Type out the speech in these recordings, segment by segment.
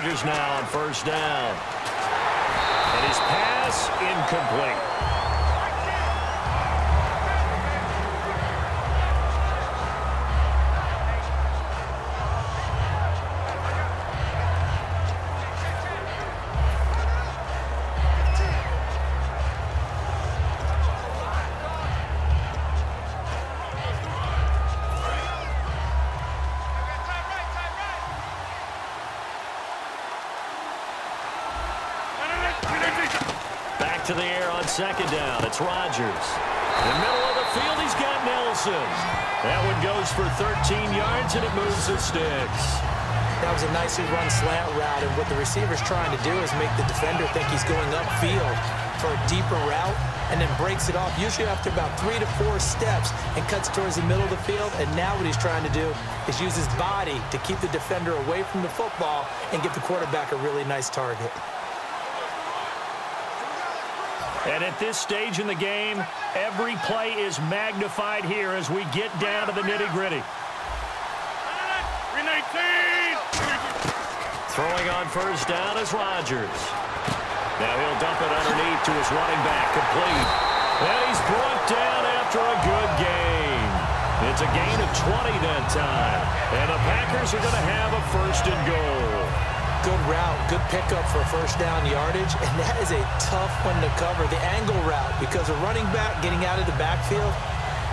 Rodgers now on first down. And his pass incomplete. To the air on second down. It's Rodgers. In the middle of the field, he's got Nelson. That one goes for 13 yards, and it moves the sticks. That was a nicely run slant route, and what the receiver's trying to do is make the defender think he's going upfield for a deeper route, and then breaks it off, usually after about 3 to 4 steps, and cuts towards the middle of the field. And now what he's trying to do is use his body to keep the defender away from the football and give the quarterback a really nice target. And at this stage in the game, every play is magnified here as we get down to the nitty-gritty. Throwing on first down is Rodgers. Now he'll dump it underneath to his running back, complete. And he's brought down after a good gain. It's a gain of 20 that time. And the Packers are going to have a first and goal. Good route, good pickup for first down yardage, and that is a tough one to cover, the angle route, because a running back getting out of the backfield,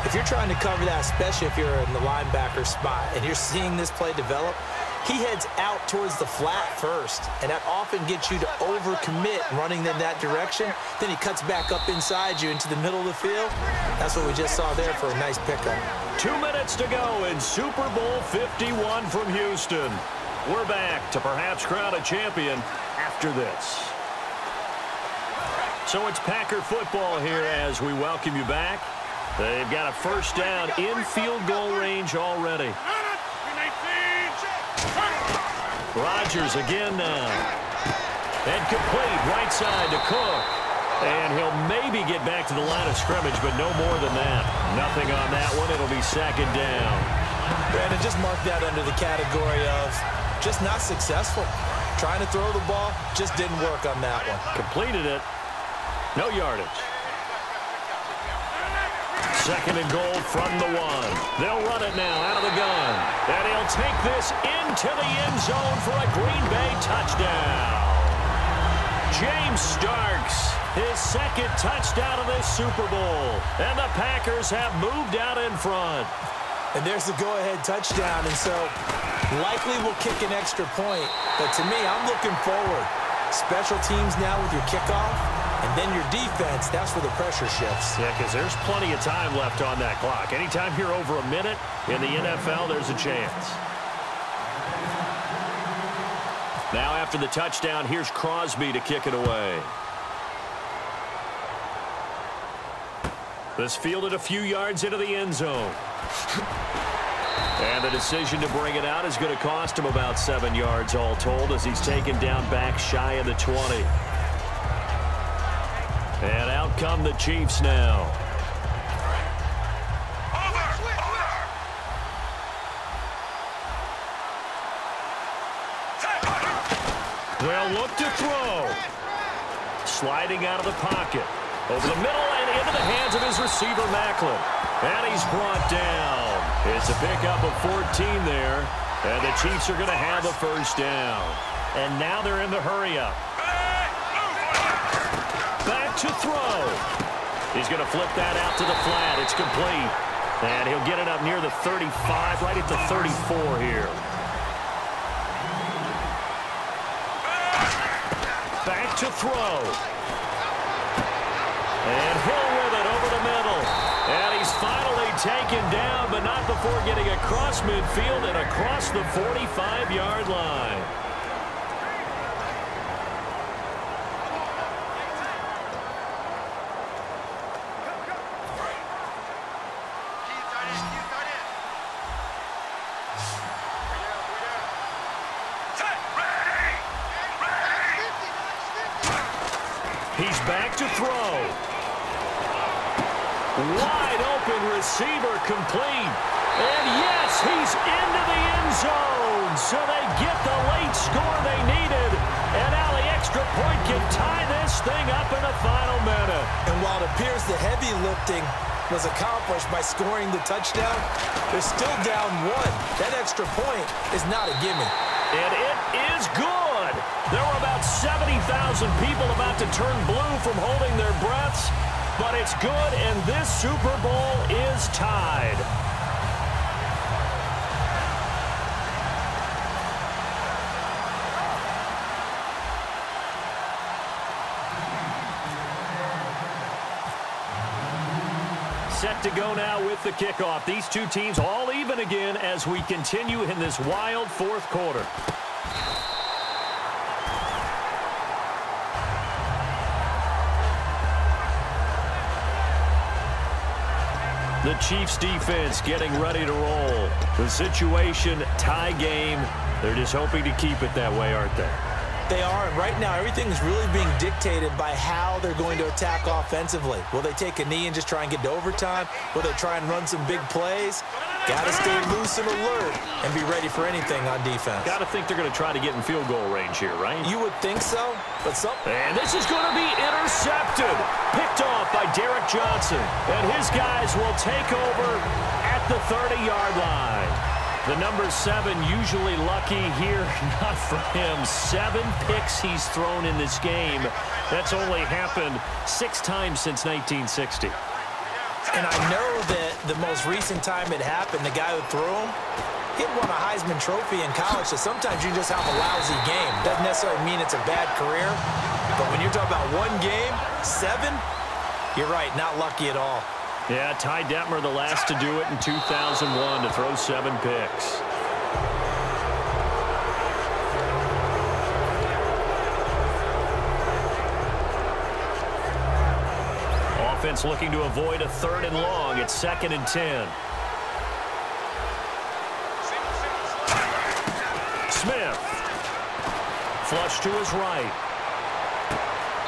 if you're trying to cover that, especially if you're in the linebacker spot, and you're seeing this play develop, he heads out towards the flat first, and that often gets you to overcommit running in that direction. Then he cuts back up inside you into the middle of the field. That's what we just saw there for a nice pickup. 2 minutes to go in Super Bowl 51 from Houston. We're back to perhaps crown a champion after this. So it's Packer football here as we welcome you back. They've got a first down in field goal range already. Rodgers again now. And complete right side to Cook. And he'll maybe get back to the line of scrimmage, but no more than that. Nothing on that one. It'll be second down. Brandon, just mark that under the category of just not successful. Trying to throw the ball, just didn't work on that one. Completed it. No yardage. Second and goal from the 1. They'll run it now out of the gun. And he'll take this into the end zone for a Green Bay touchdown. James Starks, his second touchdown of this Super Bowl. And the Packers have moved out in front. And there's the go-ahead touchdown. And so likely will kick an extra point. But to me, I'm looking forward. Special teams now with your kickoff. And then your defense, that's where the pressure shifts. Yeah, because there's plenty of time left on that clock. Anytime you're over a minute in the NFL, there's a chance. Now after the touchdown, here's Crosby to kick it away. This fielded a few yards into the end zone. And the decision to bring it out is going to cost him about 7 yards all told as he's taken down back shy of the 20. And out come the Chiefs now. They'll look to throw. Sliding out of the pocket. Over the middle and into the hands of his receiver, Maclin. And he's brought down. It's a pickup of 14 there. And the Chiefs are going to have a first down. And now they're in the hurry-up. Back to throw. He's going to flip that out to the flat. It's complete. And he'll get it up near the 35, right at the 34 here. Back to throw. And Hill with it over the middle. And he's finally taken down, but not before getting across midfield and across the 45-yard line. He's back to throw. Wide open receiver complete. And yes, he's into the end zone. zone, so they get the late score they needed. And now the extra point can tie this thing up in the final minute. And while it appears the heavy lifting was accomplished by scoring the touchdown, they're still down 1. That extra point is not a gimme. And it is good. There were about 70,000 people about to turn blue from holding their breaths, but it's good, and this Super Bowl is tied. Set to go now with the kickoff. These two teams all even again as we continue in this wild fourth quarter. The Chiefs defense getting ready to roll. The situation, tie game. They're just hoping to keep it that way, aren't they? They are, and right now everything is really being dictated by how they're going to attack offensively. Will they take a knee and just try and get to overtime? Will they try and run some big plays? Got to stay loose and alert and be ready for anything on defense. Got to think they're going to try to get in field goal range here, right? You would think so, but And this is going to be intercepted. Picked off by Derek Johnson. And his guys will take over at the 30-yard line. The number 7 usually lucky here, not for him. 7 picks he's thrown in this game. That's only happened 6 times since 1960. And I know that the most recent time it happened, the guy who threw him, he won a Heisman Trophy in college, so sometimes you just have a lousy game. Doesn't necessarily mean it's a bad career, but when you're talking about one game, 7, you're right, not lucky at all. Yeah, Ty Detmer, the last to do it in 2001, to throw 7 picks. Offense looking to avoid a 3rd and long. It's 2nd and 10. Smith. Flush to his right.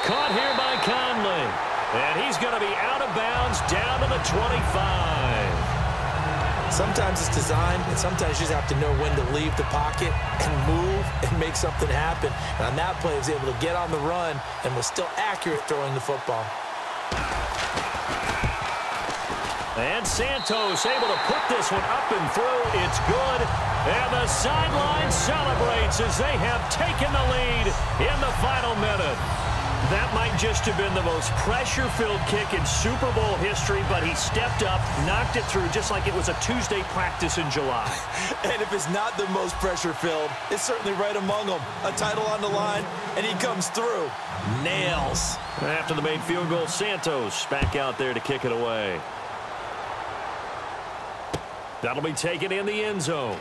Caught here by Conley. And he's going to be out of bounds down to the 25. Sometimes it's designed, and sometimes you just have to know when to leave the pocket and move and make something happen. And on that play, he was able to get on the run and was still accurate throwing the football. And Santos able to put this one up and through. It's good. And the sideline celebrates as they have taken the lead in the final minute. That might just have been the most pressure-filled kick in Super Bowl history, but he stepped up, knocked it through just like it was a Tuesday practice in July. And if it's not the most pressure-filled, it's certainly right among them. A title on the line, and he comes through. Nails. After the made field goal, Santos back out there to kick it away. That'll be taken in the end zone.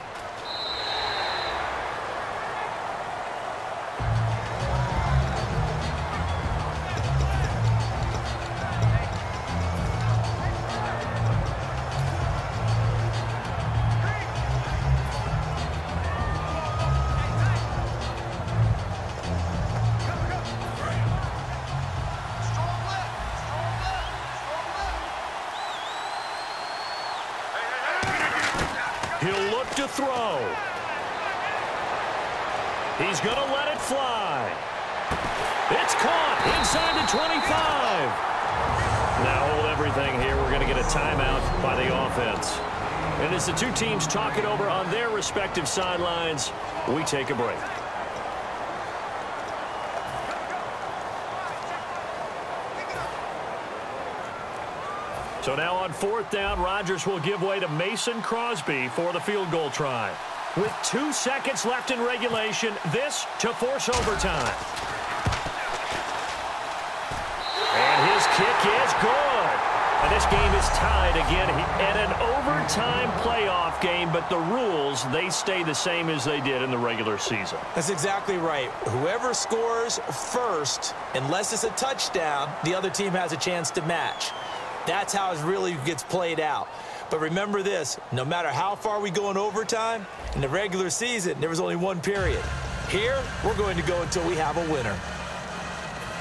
He'll look to throw. He's going to let it fly. It's caught inside the 25. Now hold everything here. We're going to get a timeout by the offense. And as the two teams talk it over on their respective sidelines, we take a break. So now on 4th down, Rodgers will give way to Mason Crosby for the field goal try. With 2 seconds left in regulation, this to force overtime. And his kick is good. And this game is tied again at an overtime playoff game, but the rules, they stay the same as they did in the regular season. That's exactly right. Whoever scores first, unless it's a touchdown, the other team has a chance to match. That's how it really gets played out. But remember this, no matter how far we go in overtime, in the regular season, there was only 1 period. Here, we're going to go until we have a winner.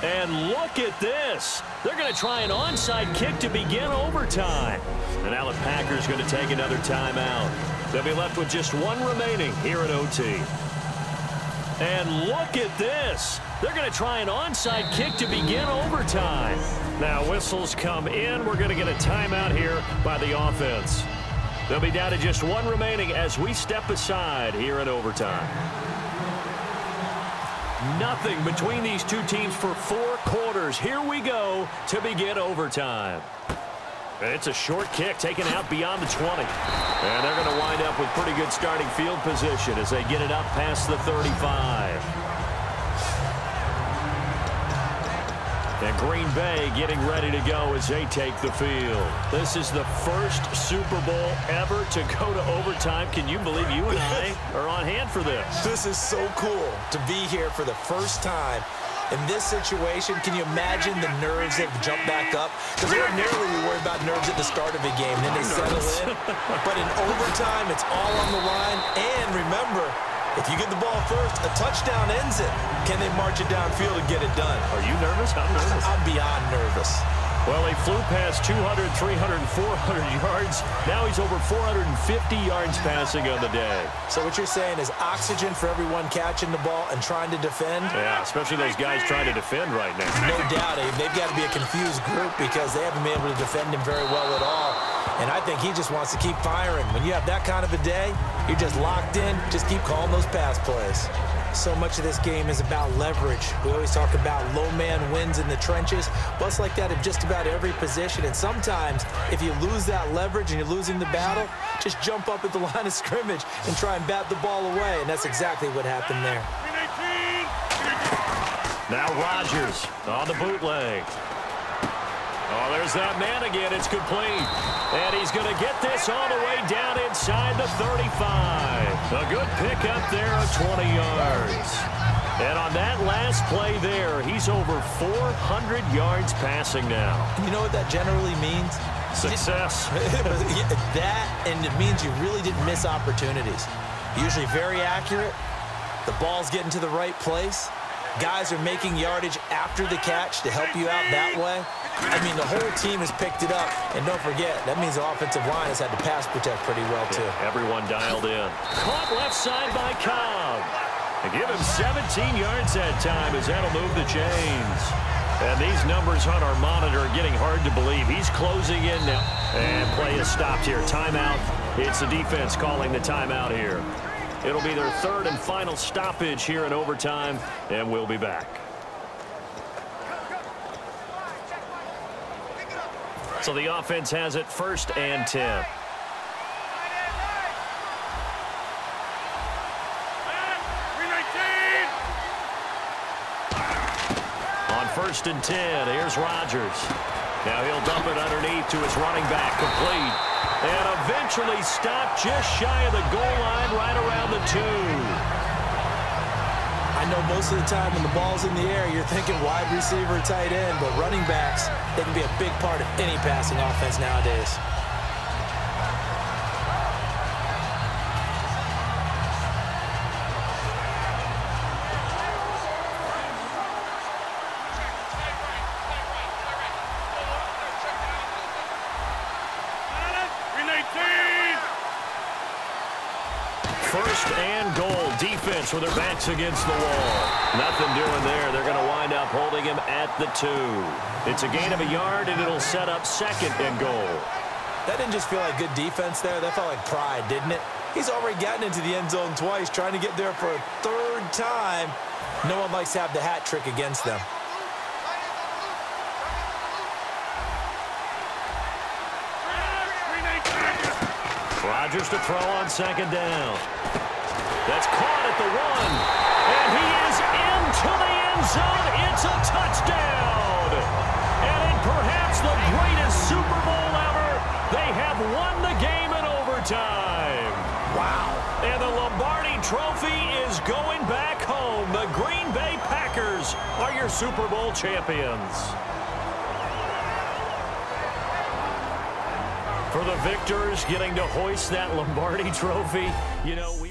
And look at this. They're going to try an onside kick to begin overtime. And now the Packers going to take another timeout. They'll be left with just one remaining here at OT. And look at this. They're going to try an onside kick to begin overtime. Now whistles come in. We're going to get a timeout here by the offense. They'll be down to just one remaining as we step aside here at overtime. Nothing between these two teams for 4 quarters. Here we go to begin overtime. It's a short kick taken out beyond the 20. And they're going to wind up with pretty good starting field position as they get it up past the 35. And Green Bay getting ready to go as they take the field. This is the first Super Bowl ever to go to overtime. Can you believe you and I are on hand for this? This is so cool to be here for the first time. In this situation, can you imagine the nerves that jump back up? Because ordinarily we worry about nerves at the start of a game, then they settle in. But in overtime, it's all on the line. And remember, if you get the ball first, a touchdown ends it. Can they march it downfield and get it done? Are you nervous? I'm nervous. I'm beyond nervous. Well, he flew past 200, 300, 400 yards. Now he's over 450 yards passing on the day. So what you're saying is oxygen for everyone catching the ball and trying to defend? Yeah, especially those guys trying to defend right now. No doubt. They've got to be a confused group because they haven't been able to defend him very well at all. And I think he just wants to keep firing. When you have that kind of a day, you're just locked in. Just keep calling those pass plays. So much of this game is about leverage. We always talk about low man wins in the trenches. Well, it's like that in just about every position. And sometimes, if you lose that leverage and you're losing the battle, just jump up at the line of scrimmage and try and bat the ball away. And that's exactly what happened there. Now Rodgers on the bootleg. Oh, there's that man again. It's complete. And he's going to get this all the way down inside the 35. A good pickup there of 20 yards. And on that last play there, he's over 400 yards passing now. You know what that generally means? Success. That, and it means you really didn't miss opportunities. Usually very accurate. The ball's getting to the right place. Guys are making yardage after the catch to help you out that way. I mean, the whole team has picked it up. And don't forget, that means the offensive line has had to pass protect pretty well, too. Yeah, everyone dialed in. Caught left side by Cobb. And give him 17 yards that time as that'll move the chains. And these numbers on our monitor are getting hard to believe. He's closing in now. And play is stopped here. Timeout. It's the defense calling the timeout here. It'll be their third and final stoppage here in overtime, and we'll be back. So the offense has it 1st and 10. On 1st and 10, here's Rodgers. Now he'll dump it underneath to his running back, complete. And eventually stopped just shy of the goal line right around the 2. I know most of the time when the ball's in the air, you're thinking wide receiver, tight end, but running backs, they can be a big part of any passing offense nowadays. First and goal. Defense with their backs against the wall. Nothing doing there. They're going to wind up holding him at the 2. It's a gain of a yard, and it'll set up 2nd and goal. That didn't just feel like good defense there. That felt like pride, didn't it? He's already gotten into the end zone twice, trying to get there for a 3rd time. No one likes to have the hat trick against them. Rodgers to throw on 2nd down. That's caught at the 1. And he is into the end zone. It's a touchdown. And in perhaps the greatest Super Bowl ever, they have won the game in overtime. Wow. And the Lombardi Trophy is going back home. The Green Bay Packers are your Super Bowl champions. For the victors getting to hoist that Lombardi Trophy, you know, we